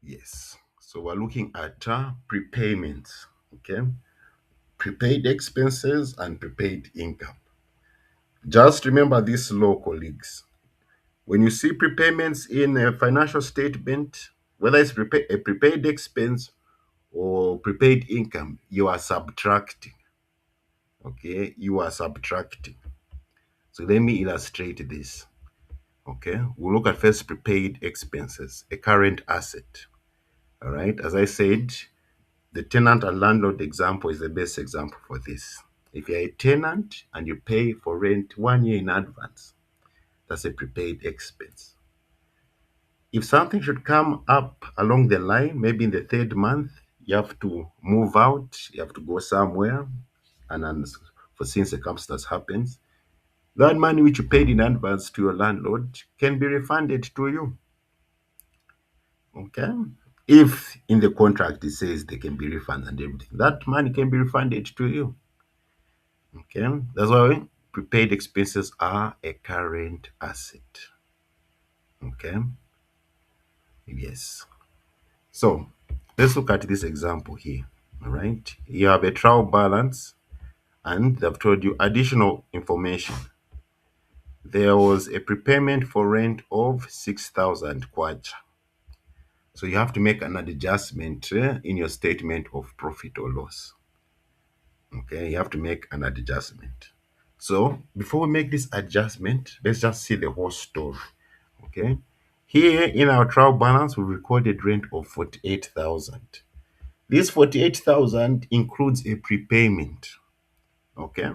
Yes. So we're looking at prepayments. Okay. Prepaid expenses and prepaid income. Just remember this law, colleagues. When you see prepayments in a financial statement, whether it's a prepaid expense or prepaid income, you are subtracting. Okay. You are subtracting. So let me illustrate this. Okay. We'll look at first prepaid expenses, a current asset. All right. As I said, the tenant and landlord example is the best example for this. If you're a tenant and you pay for rent 1 year in advance, that's a prepaid expense. If something should come up along the line, maybe in the third month, you have to move out, you have to go somewhere, and unforeseen circumstance happens, that money which you paid in advance to your landlord can be refunded to you. Okay? If in the contract it says they can be refunded and everything, that money can be refunded to you. Okay, that's why prepaid expenses are a current asset. Okay, yes. So let's look at this example here. All right, you have a trial balance, and they've told you additional information. There was a prepayment for rent of 6,000 kwacha. So you have to make an adjustment in your statement of profit or loss. Okay, you have to make an adjustment. So before we make this adjustment, let's just see the whole story. Okay. Here in our trial balance, we recorded rent of 48,000. This 48,000 includes a prepayment. Okay.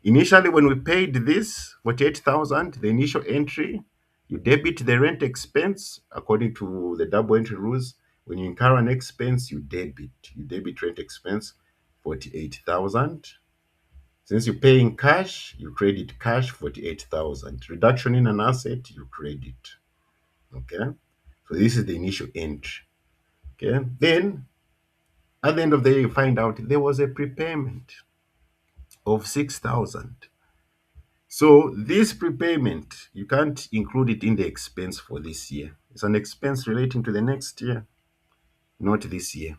Initially, when we paid this 48,000, the initial entry, you debit the rent expense according to the double entry rules. When you incur an expense, you debit. You debit rent expense 48,000. Since you pay in cash, you credit cash 48,000. Reduction in an asset, you credit. Okay. So this is the initial entry. Okay. Then at the end of the year, you find out there was a prepayment of 6,000. So this prepayment, you can't include it in the expense for this year. It's an expense relating to the next year, not this year.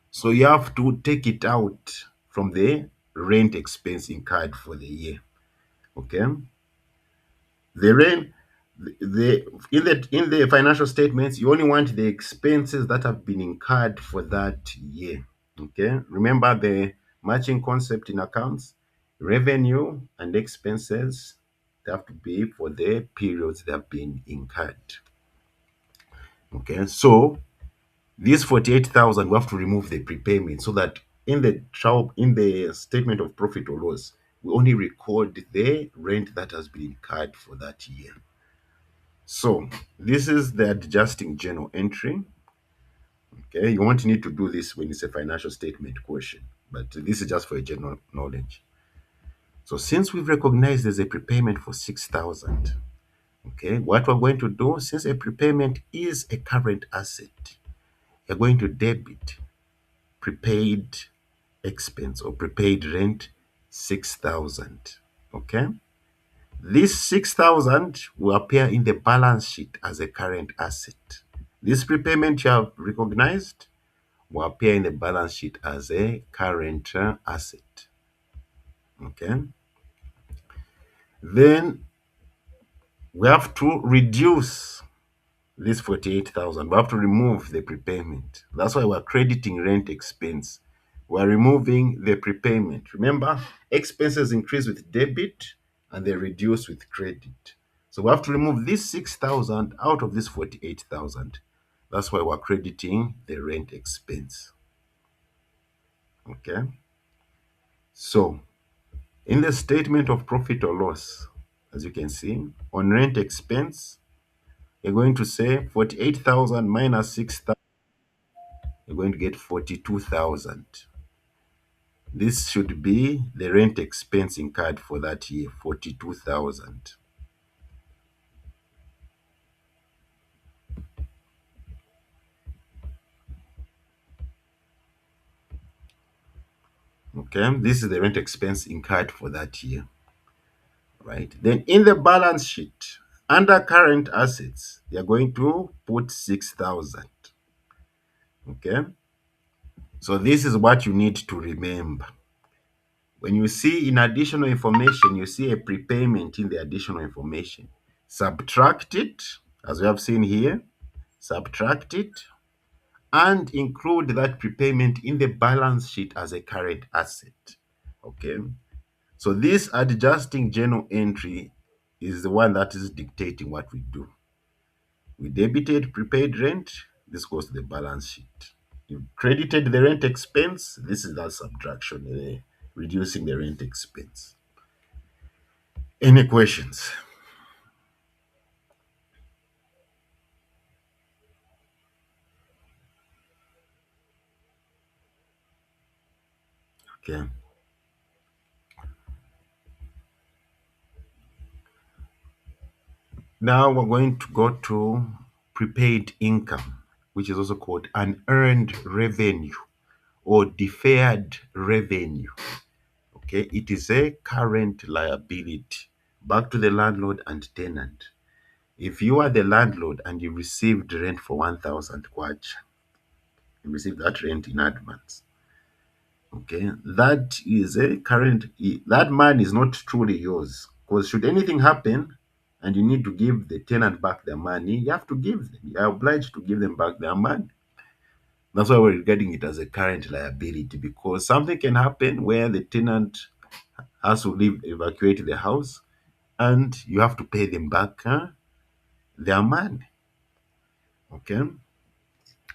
So you have to take it out from the rent expense incurred for the year. Okay. The rent, the financial statements, you only want the expenses that have been incurred for that year. Okay. Remember the matching concept in accounts. Revenue and expenses, they have to be for the periods they have been incurred. Okay. So this 48,000, we have to remove the prepayment so that in the statement of profit or loss, we only record the rent that has been incurred for that year. So this is the adjusting journal entry. Okay, you won't need to do this when it's a financial statement question, but this is just for a general knowledge. So since we've recognized there's a prepayment for 6,000, okay, what we're going to do, since a prepayment is a current asset, you're going to debit prepaid expense or prepaid rent 6,000. Okay, this 6,000 will appear in the balance sheet as a current asset. This prepayment you have recognized will appear in the balance sheet as a current asset. Okay. Then we have to reduce this 48,000. We have to remove the prepayment. That's why we're crediting rent expense. We're removing the prepayment. Remember, expenses increase with debit and they reduce with credit. So we have to remove this 6,000 out of this 48,000. That's why we're crediting the rent expense. Okay. So in the statement of profit or loss, as you can see, on rent expense, you're going to say 48,000 minus 6,000, you're going to get 42,000. This should be the rent expense incurred for that year, 42,000. Okay, this is the rent expense incurred for that year, right? Then in the balance sheet, under current assets, you're going to put 6,000. Okay, so this is what you need to remember. When you see in additional information, you see a prepayment in the additional information. Subtract it, as we have seen here, subtract it, and include that prepayment in the balance sheet as a current asset. Okay, so this adjusting journal entry is the one that is dictating what we do. We debited prepaid rent, this goes to the balance sheet. You credited the rent expense, this is that subtraction, reducing the rent expense. Any questions? Okay. Now we're going to go to prepaid income, which is also called unearned revenue or deferred revenue. Okay, it is a current liability back to the landlord and tenant. If you are the landlord and you received rent for 1,000 kwacha, you received that rent in advance. Okay, that is a current, that money is not truly yours. Because should anything happen and you need to give the tenant back their money, you have to give them. You are obliged to give them back their money. That's why we're regarding it as a current liability, because something can happen where the tenant has to leave, evacuate the house, and you have to pay them back their money. Okay,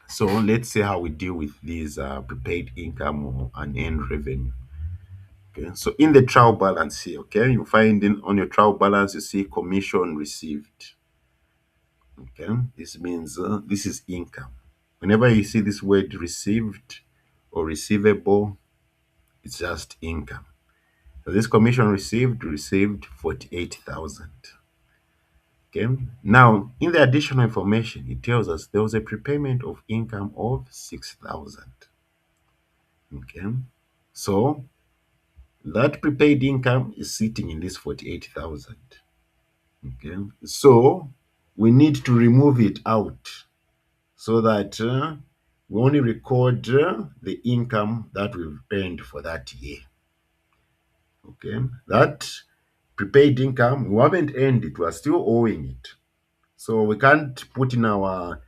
so let's see how we deal with these prepaid income or unearned revenue. Okay, so in the trial balance here, okay, you find in on your trial balance, you see commission received. Okay, this means this is income. Whenever you see this word received or receivable, it's just income. So this commission received 48,000. Okay, now in the additional information, it tells us there was a prepayment of income of 6,000. Okay, so that prepaid income is sitting in this 48,000. Okay, so we need to remove it out so that we only record the income that we've earned for that year. Okay, that prepaid income, we haven't earned it, we are still owing it. So we can't put in our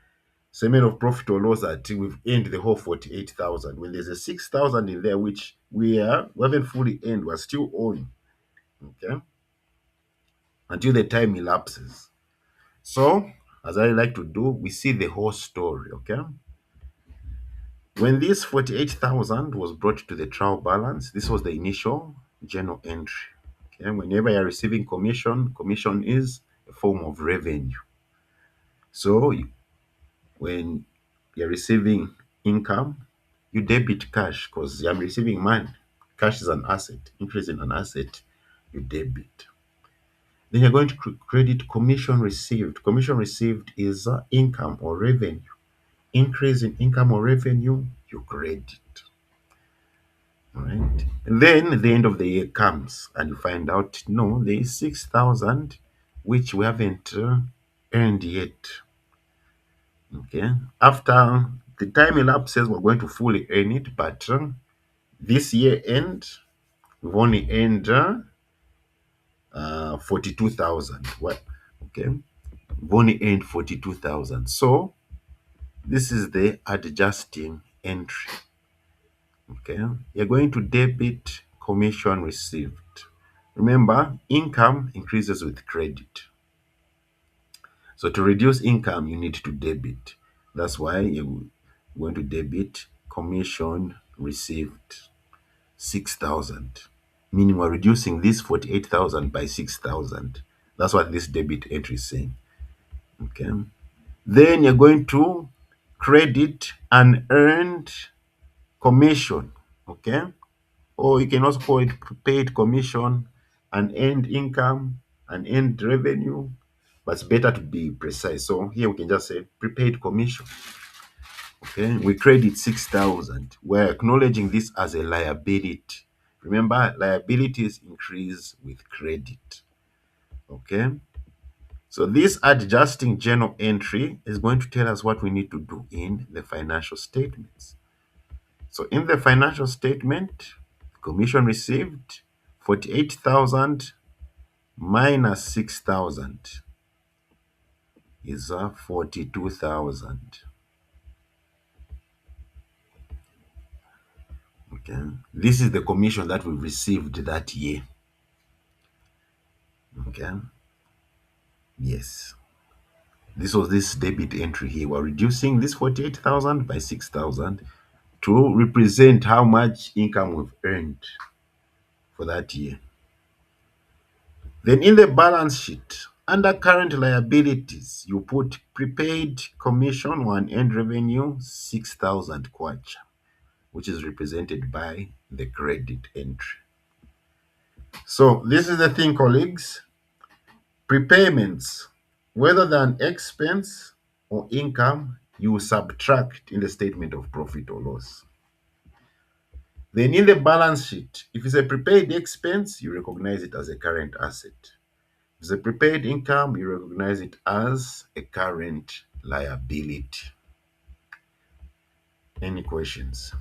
statement of profit or loss that we've earned the whole 48,000. When there's a 6,000 in there, which we haven't fully earned, we're still owing. Okay, until the time elapses. So, as I like to do, we see the whole story. Okay, when this 48,000 was brought to the trial balance, this was the initial journal entry. Okay, whenever you're receiving commission, commission is a form of revenue. So, when you're receiving income, you debit cash because you're receiving money. Cash is an asset, increase in an asset, you debit. Then you're going to credit commission received. Commission received is income or revenue. Increase in income or revenue, you credit. All right. And then the end of the year comes and you find out no, there is 6,000 which we haven't earned yet. Okay. After the time elapses, we're going to fully earn it, but this year end, we've only earned 42,000. What? Okay. We've only earned 42,000. So this is the adjusting entry. Okay, you're going to debit commission received. Remember, income increases with credit. So to reduce income, you need to debit. That's why you're going to debit commission received 6,000. Meaning we're reducing this 48,000 by 6,000. That's what this debit entry is saying. Okay. Then you're going to credit unearned commission. Okay, or you can also call it prepaid commission, and earned income, and earned revenue, but it's better to be precise. So here we can just say prepaid commission. Okay, we credit 6,000. We're acknowledging this as a liability. Remember, liabilities increase with credit. Okay, So this adjusting journal entry is going to tell us what we need to do in the financial statements. So in the financial statement, commission received 48,000 minus 6,000 is 42,000. Okay. This is the commission that we received that year. Okay. Yes. This was this debit entry here. We're reducing this 48,000 by 6,000 to represent how much income we've earned for that year. Then in the balance sheet, under current liabilities, you put prepaid commission one end revenue 6,000 kwacha, which is represented by the credit entry. So this is the thing, colleagues. Prepayments, whether they're an expense or income, you subtract in the statement of profit or loss. Then in the balance sheet, if it's a prepaid expense, you recognize it as a current asset. If it's a prepaid income, you recognize it as a current liability. Any questions?